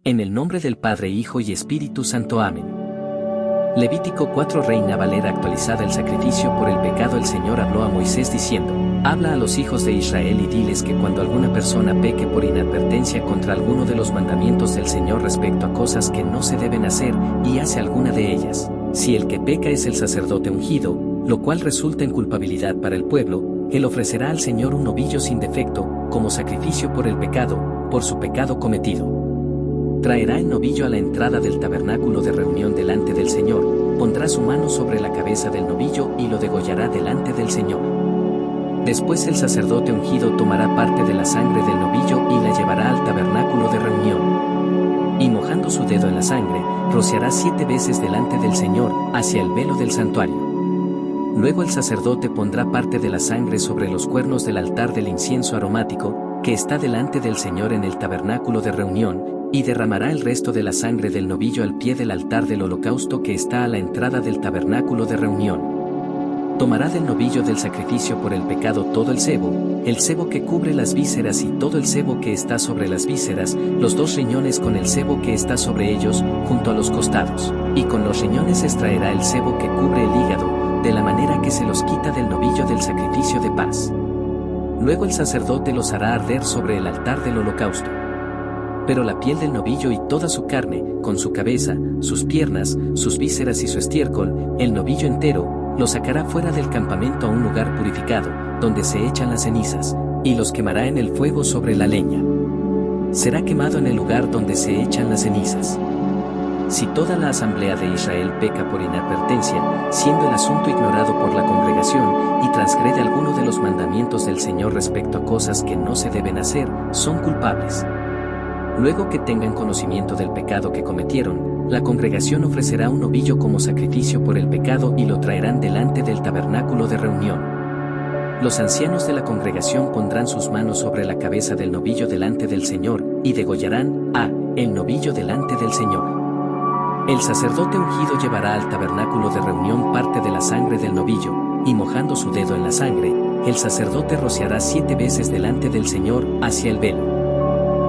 En el nombre del Padre, Hijo y Espíritu Santo. Amén. Levítico 4 Reina Valera actualizada. El sacrificio por el pecado. El Señor habló a Moisés diciendo: habla a los hijos de Israel y diles que cuando alguna persona peque por inadvertencia contra alguno de los mandamientos del Señor respecto a cosas que no se deben hacer, y hace alguna de ellas, si el que peca es el sacerdote ungido, lo cual resulta en culpabilidad para el pueblo, él ofrecerá al Señor un novillo sin defecto, como sacrificio por el pecado, por su pecado cometido. Traerá el novillo a la entrada del tabernáculo de reunión delante del Señor, pondrá su mano sobre la cabeza del novillo y lo degollará delante del Señor. Después el sacerdote ungido tomará parte de la sangre del novillo y la llevará al tabernáculo de reunión. Y mojando su dedo en la sangre, rociará 7 veces delante del Señor, hacia el velo del santuario. Luego el sacerdote pondrá parte de la sangre sobre los cuernos del altar del incienso aromático, que está delante del Señor en el tabernáculo de reunión, y derramará el resto de la sangre del novillo al pie del altar del holocausto que está a la entrada del tabernáculo de reunión. Tomará del novillo del sacrificio por el pecado todo el sebo que cubre las vísceras y todo el sebo que está sobre las vísceras, los 2 riñones con el sebo que está sobre ellos, junto a los costados, y con los riñones extraerá el sebo que cubre el hígado, de la manera que se los quita del novillo del sacrificio de paz. Luego el sacerdote los hará arder sobre el altar del holocausto. Pero la piel del novillo y toda su carne, con su cabeza, sus piernas, sus vísceras y su estiércol, el novillo entero, lo sacará fuera del campamento a un lugar purificado, donde se echan las cenizas, y los quemará en el fuego sobre la leña. Será quemado en el lugar donde se echan las cenizas. Si toda la asamblea de Israel peca por inadvertencia, siendo el asunto ignorado por la congregación, y transgrede alguno de los mandamientos del Señor respecto a cosas que no se deben hacer, son culpables. Luego que tengan conocimiento del pecado que cometieron, la congregación ofrecerá un novillo como sacrificio por el pecado y lo traerán delante del tabernáculo de reunión. Los ancianos de la congregación pondrán sus manos sobre la cabeza del novillo delante del Señor, y degollarán el novillo delante del Señor. El sacerdote ungido llevará al tabernáculo de reunión parte de la sangre del novillo, y mojando su dedo en la sangre, el sacerdote rociará 7 veces delante del Señor, hacia el velo.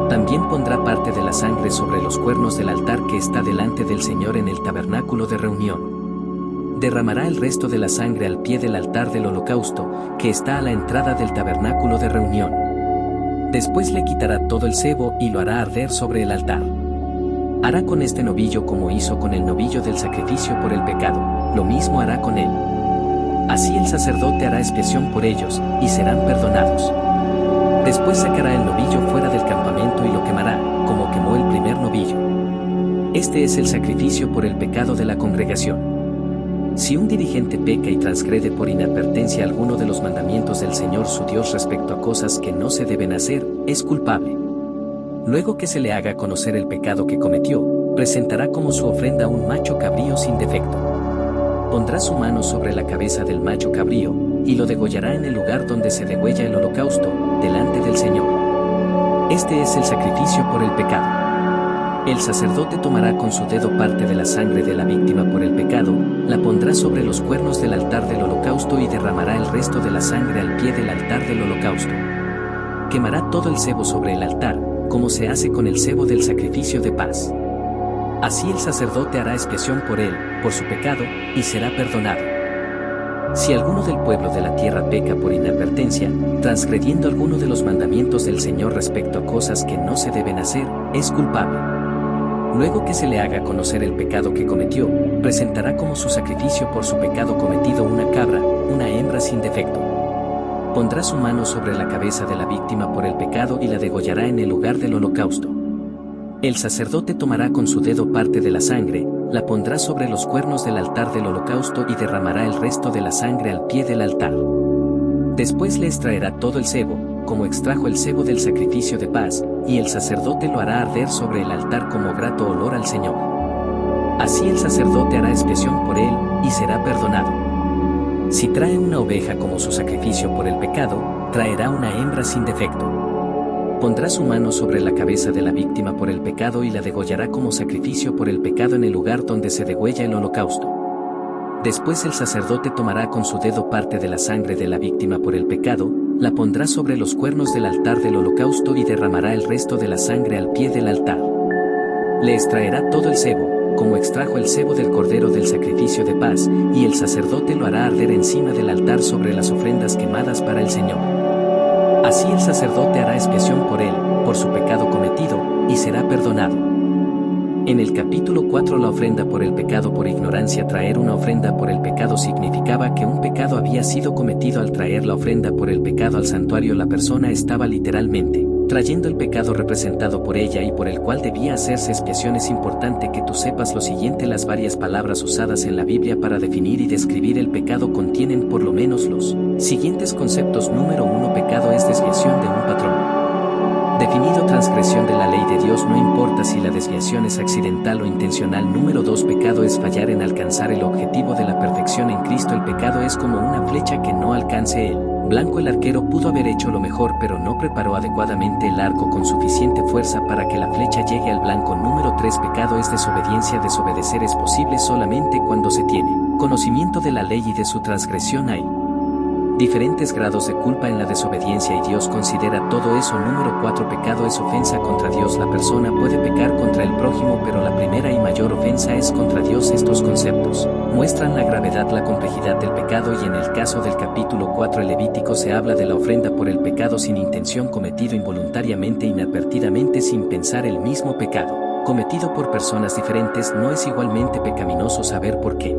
También pondrá parte de la sangre sobre los cuernos del altar que está delante del Señor en el tabernáculo de reunión. Derramará el resto de la sangre al pie del altar del holocausto, que está a la entrada del tabernáculo de reunión. Después le quitará todo el sebo y lo hará arder sobre el altar. Hará con este novillo como hizo con el novillo del sacrificio por el pecado, lo mismo hará con él. Así el sacerdote hará expiación por ellos, y serán perdonados. Después sacará el novillo fuera del campamento y lo quemará, como quemó el primer novillo. Este es el sacrificio por el pecado de la congregación. Si un dirigente peca y transgrede por inadvertencia alguno de los mandamientos del Señor su Dios respecto a cosas que no se deben hacer, es culpable. Luego que se le haga conocer el pecado que cometió, presentará como su ofrenda un macho cabrío sin defecto. Pondrá su mano sobre la cabeza del macho cabrío, y lo degollará en el lugar donde se degüella el holocausto, delante del Señor. Este es el sacrificio por el pecado. El sacerdote tomará con su dedo parte de la sangre de la víctima por el pecado, la pondrá sobre los cuernos del altar del holocausto y derramará el resto de la sangre al pie del altar del holocausto. Quemará todo el sebo sobre el altar, como se hace con el sebo del sacrificio de paz. Así el sacerdote hará expiación por él, por su pecado, y será perdonado. Si alguno del pueblo de la tierra peca por inadvertencia, transgrediendo alguno de los mandamientos del Señor respecto a cosas que no se deben hacer, es culpable. Luego que se le haga conocer el pecado que cometió, presentará como su sacrificio por su pecado cometido una cabra, una hembra sin defecto. Pondrá su mano sobre la cabeza de la víctima por el pecado y la degollará en el lugar del holocausto. El sacerdote tomará con su dedo parte de la sangre, la pondrá sobre los cuernos del altar del holocausto y derramará el resto de la sangre al pie del altar. Después le extraerá todo el sebo, como extrajo el sebo del sacrificio de paz, y el sacerdote lo hará arder sobre el altar como grato olor al Señor. Así el sacerdote hará expiación por él, y será perdonado. Si trae una oveja como su sacrificio por el pecado, traerá una hembra sin defecto. Pondrá su mano sobre la cabeza de la víctima por el pecado y la degollará como sacrificio por el pecado en el lugar donde se degüella el holocausto. Después el sacerdote tomará con su dedo parte de la sangre de la víctima por el pecado, la pondrá sobre los cuernos del altar del holocausto y derramará el resto de la sangre al pie del altar. Le extraerá todo el sebo, como extrajo el sebo del cordero del sacrificio de paz, y el sacerdote lo hará arder encima del altar sobre las ofrendas quemadas para el Señor. Así el sacerdote hará expiación por él, por su pecado cometido, y será perdonado. En el capítulo 4 la ofrenda por el pecado por ignorancia. Traer una ofrenda por el pecado significaba que un pecado había sido cometido. Al traer la ofrenda por el pecado al santuario, la persona estaba literalmente trayendo el pecado representado por ella y por el cual debía hacerse expiación. Es importante que tú sepas lo siguiente: las varias palabras usadas en la Biblia para definir y describir el pecado contienen por lo menos los siguientes conceptos. Número 1. Pecado es desviación de un patrón definido, transgresión de la ley de Dios, no importa si la desviación es accidental o intencional. Número 2. Pecado es fallar en alcanzar el objetivo de la perfección en Cristo. El pecado es como una flecha que no alcance el blanco. El arquero pudo haber hecho lo mejor, pero no preparó adecuadamente el arco con suficiente fuerza para que la flecha llegue al blanco. Número 3. Pecado es desobediencia. Desobedecer es posible solamente cuando se tiene conocimiento de la ley y de su transgresión. Hay diferentes grados de culpa en la desobediencia y Dios considera todo eso. Número 4. Pecado es ofensa contra Dios. La persona puede pecar contra el prójimo, pero la primera y mayor ofensa es contra Dios. Estos conceptos muestran la gravedad, la complejidad del pecado, y en el caso del capítulo 4 el Levítico se habla de la ofrenda por el pecado sin intención, cometido involuntariamente, inadvertidamente, sin pensar. El mismo pecado cometido por personas diferentes no es igualmente pecaminoso. ¿Saber por qué?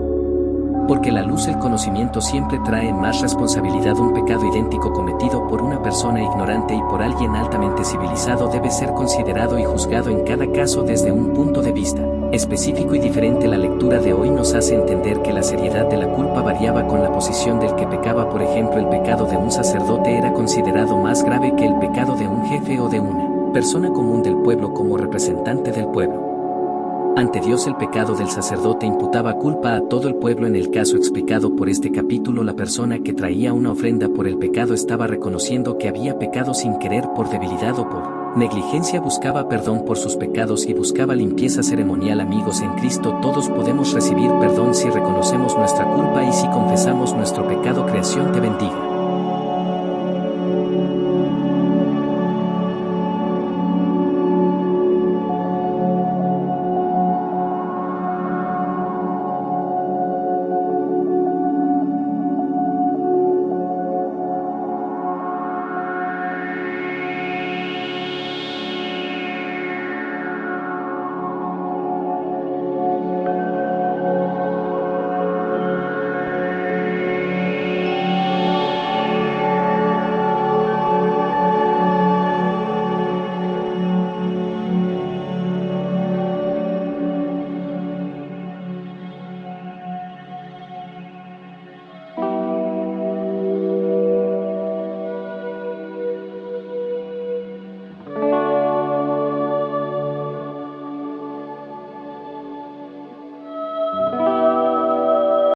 Porque la luz, el conocimiento siempre trae más responsabilidad. Un pecado idéntico cometido por una persona ignorante y por alguien altamente civilizado debe ser considerado y juzgado en cada caso desde un punto de vista específico y diferente. La lectura de hoy nos hace entender que la seriedad de la culpa variaba con la posición del que pecaba. Por ejemplo, el pecado de un sacerdote era considerado más grave que el pecado de un jefe o de una persona común del pueblo como representante del pueblo. Ante Dios, el pecado del sacerdote imputaba culpa a todo el pueblo. En el caso explicado por este capítulo, la persona que traía una ofrenda por el pecado estaba reconociendo que había pecado sin querer, por debilidad o por negligencia. Buscaba perdón por sus pecados y buscaba limpieza ceremonial. Amigos, en Cristo todos podemos recibir perdón si reconocemos nuestra culpa y si confesamos nuestro pecado. Creación te bendiga.